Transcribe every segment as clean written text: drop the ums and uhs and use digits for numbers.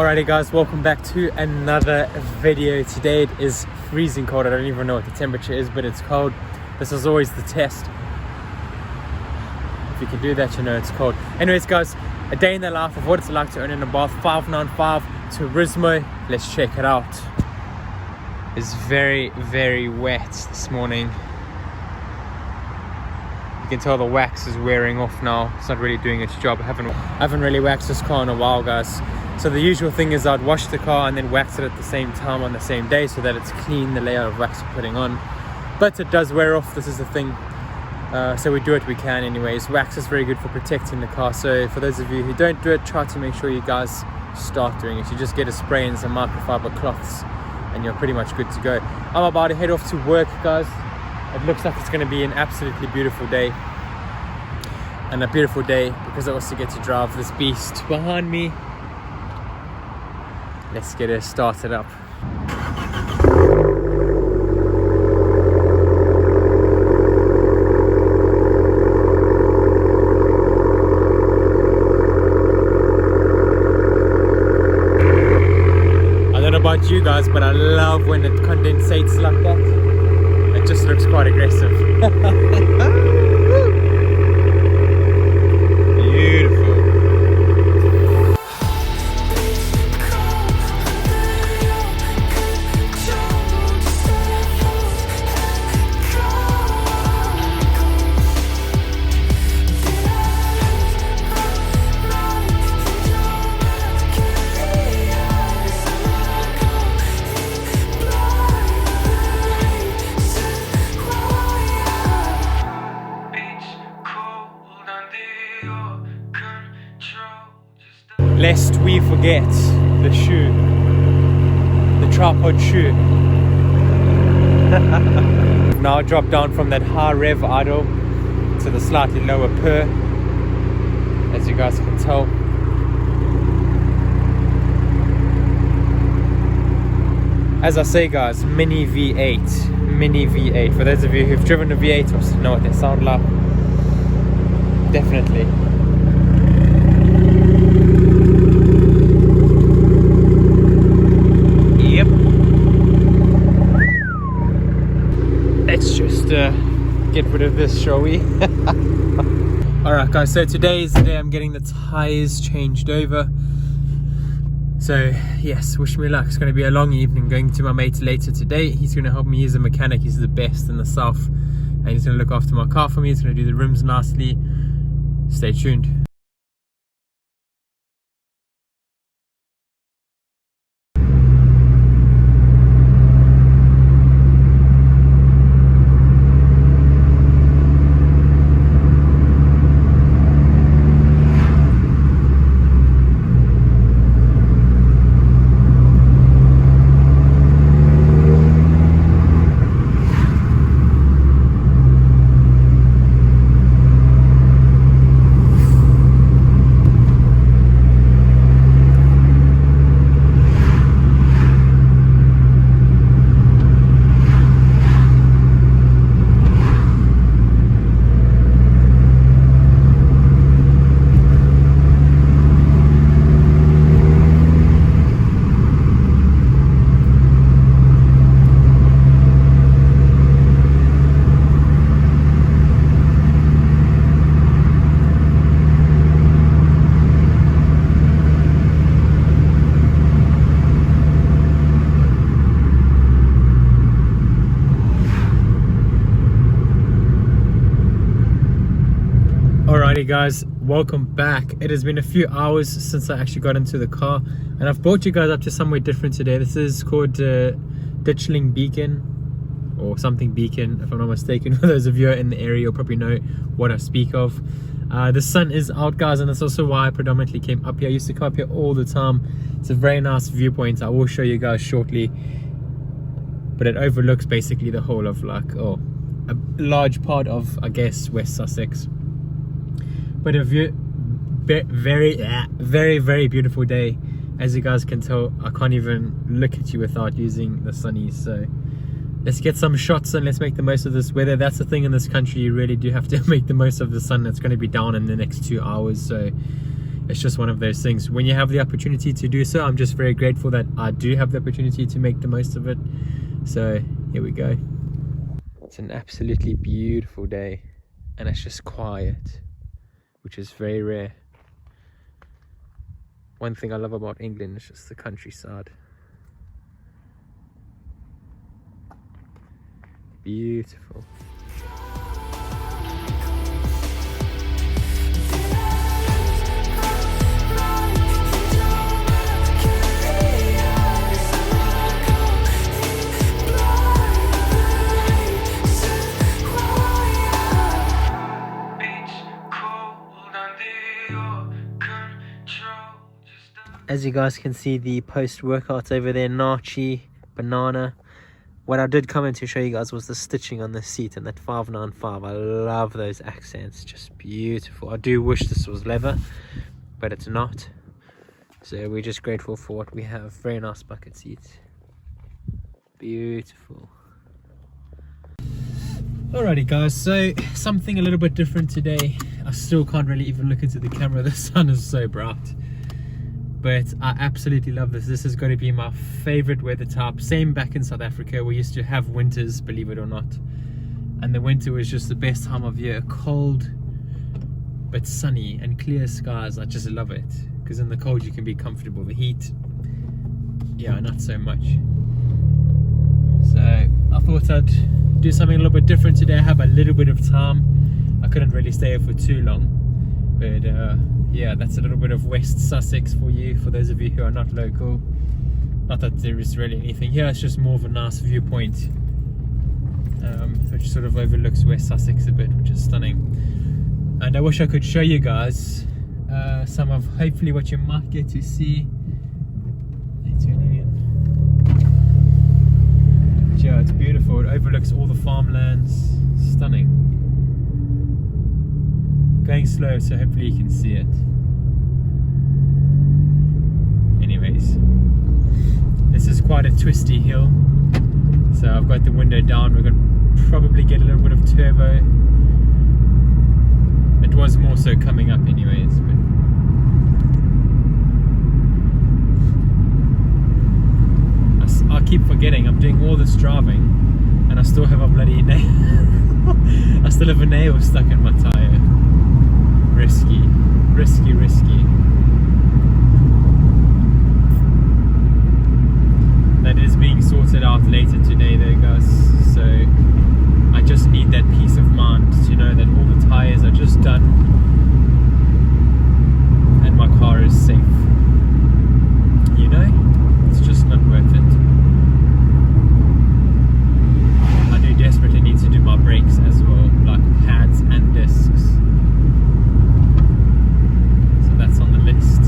Alrighty guys, welcome back to another video. Today it is freezing cold. I don't even know what the temperature is, but it's cold. This is always the test. If you can do that, you know it's cold. Anyways guys, a day in the life of what it's like to own an Abarth 595 Turismo. Let's check it out. It's very wet this morning. You can tell the wax is wearing off now. It's not really doing its job. I haven't really waxed this car in a while guys. So the usual thing is I'd wash the car and then wax it at the same time on the same day so that it's clean, the layer of wax you're putting on. But it does wear off, this is the thing. So we do what we can anyways. Wax is very good for protecting the car. So for those of you who don't do it, try to make sure you guys start doing it. You just get a spray and some microfiber cloths and you're pretty much good to go. I'm about to head off to work guys. It looks like it's going to be an absolutely beautiful day. And a beautiful day because I also get to drive this beast behind me. Let's get it started up. I don't know about you guys, but I love when it condensates like that. It just looks quite aggressive. Lest we forget the shoe, the tripod shoe. Now drop down from that high rev idle to the slightly lower purr, as you guys can tell. As I say guys, mini V8. For those of you who've driven a V8 or know what they sound like, definitely. Let's just get rid of this, shall we? Alright guys, so today is the day I'm getting the tires changed over. So yes, wish me luck. It's going to be a long evening. Going to my mate later today. He's going to help me. He's a mechanic. He's the best in the south, and he's going to look after my car for me. He's going to do the rims nicely. Stay tuned. Alrighty guys, welcome back. It has been a few hours since I actually got into the car, and I've brought you guys up to somewhere different today. This is called Ditchling Beacon or something Beacon, if I'm not mistaken. For those of you in the area, you'll probably know what I speak of. The sun is out guys, and that's also why I predominantly came up here. I used to come up here all the time. It's a very nice viewpoint. I will show you guys shortly, but it overlooks basically the whole of a large part of, I guess, West Sussex. But a very beautiful day. As you guys can tell, I can't even look at you without using the sunnies. So let's get some shots and let's make the most of this weather. That's the thing in this country, you really do have to make the most of the sun that's going to be down in the next 2 hours. So it's just one of those things. When you have the opportunity to do so, I'm just very grateful that I do have the opportunity to make the most of it. So here we go. It's an absolutely beautiful day, and it's just quiet, which is very rare. One thing I love about England is just the countryside. Beautiful. As you guys can see, the post-workouts over there, Nachi, Banana. What I did come in to show you guys was the stitching on the seat and that 595. I love those accents, just beautiful. I do wish this was leather, but it's not. So we're just grateful for what we have. Very nice bucket seats. Beautiful. Alrighty guys, so something a little bit different today. I still can't really even look into the camera, the sun is so bright. But I absolutely love this. This is going to be my favorite weather type. Same back in South Africa, we used to have winters, believe it or not. And the winter was just the best time of year. Cold, but sunny and clear skies. I just love it. Because in the cold you can be comfortable. The heat, yeah, not so much. So I thought I'd do something a little bit different today. I have a little bit of time. I couldn't really stay here for too long. But yeah, that's a little bit of West Sussex for you, for those of you who are not local. Not that there is really anything here, it's just more of a nice viewpoint, which sort of overlooks West Sussex a bit, which is stunning. And I wish I could show you guys some of hopefully what you might get to see. Turning in. But yeah, it's beautiful. It overlooks all the farmlands. Stunning. Going slow, so hopefully you can see it. Anyways, this is quite a twisty hill, so I've got the window down. We're going to probably get a little bit of turbo. It was more so coming up anyways, but I keep forgetting I'm doing all this driving and I still have a bloody nail. I still have a nail stuck in my tire. Risky, risky, risky. That is being sorted out later today though guys, so I just need that peace of mind to know that all the tires are just done and my car is safe. You know, it's just not worth it. I do desperately need to do my brakes as well, like pads and discs. That's on the list.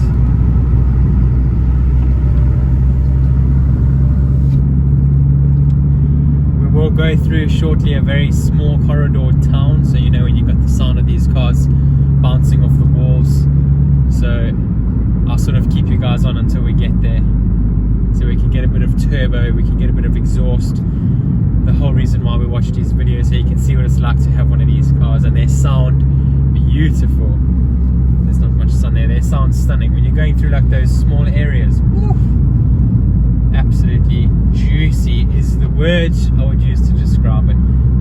We will go through shortly a very small corridor town, so you know when you got the sound of these cars bouncing off the walls. So I'll sort of keep you guys on until we get there, so we can get a bit of turbo, we can get a bit of exhaust. The whole reason why we watch these videos, so you can see what it's like to have one of these cars, and they sound beautiful. There's not much sun there. They sound stunning when you're going through like those small areas. Woo! Absolutely juicy is the word I would use to describe it.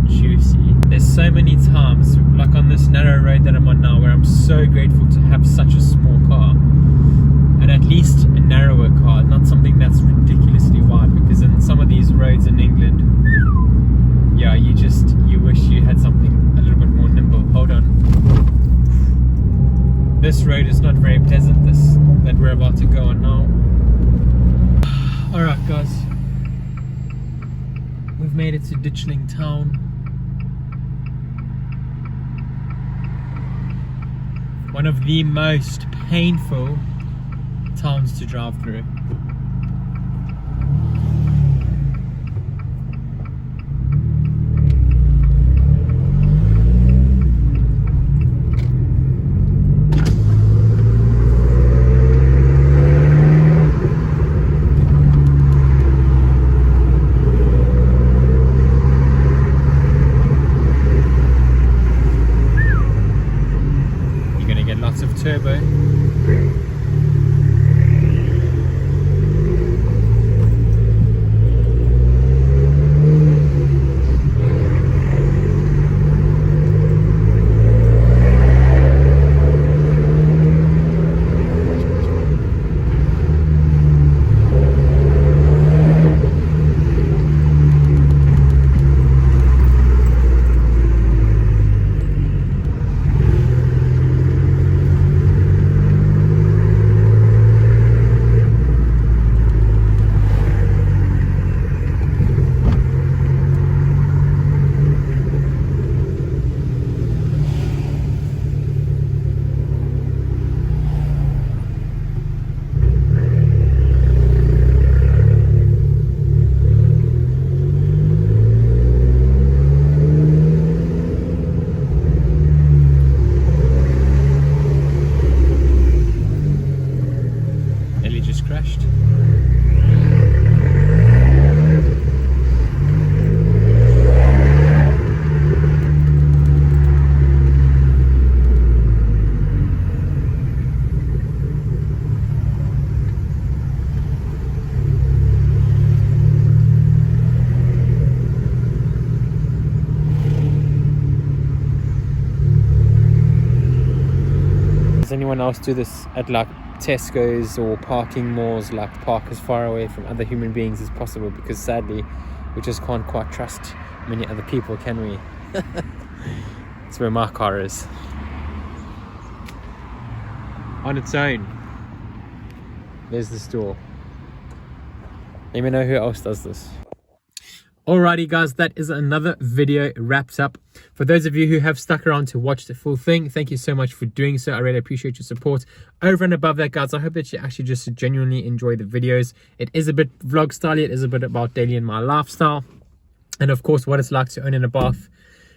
Juicy. There's so many times, like on this narrow road that I'm on now, where I'm so grateful to have such a small car, and at least a narrower car, not something that's ridiculously wide. Because in some of these roads in England, yeah, you wish you had something a little bit more nimble. Hold on. This road is not very pleasant, this that we're about to go on now. Alright guys, we've made it to Ditchling town. One of the most painful towns to drive through. Turbo. just crashed. Does anyone else do this at like Tesco's or parking malls, like park as far away from other human beings as possible? Because sadly we just can't quite trust many other people, can we? That's where my car is, on its own. There's the store. Let me know who else does this. Alrighty guys, that is another video wrapped up. For those of you who have stuck around to watch the full thing, thank you so much for doing so. I really appreciate your support. Over and above that guys, I hope that you actually just genuinely enjoy the videos. It is a bit vlog style, it is a bit about daily in my lifestyle, and of course what it's like to own an Abarth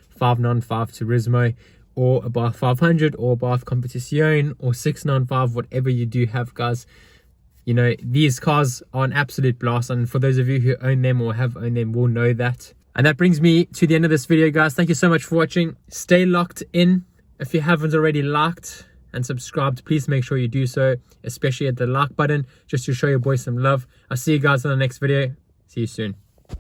595 Turismo, or Abarth 500, or Abarth Competition, or 695, whatever you do have guys. You know, these cars are an absolute blast, and for those of you who own them or have owned them will know that. And that brings me to the end of this video guys. Thank you so much for watching. Stay locked in. If you haven't already liked and subscribed, please make sure you do so, especially at the like button, just to show your boy some love. I'll see you guys in the next video. See you soon.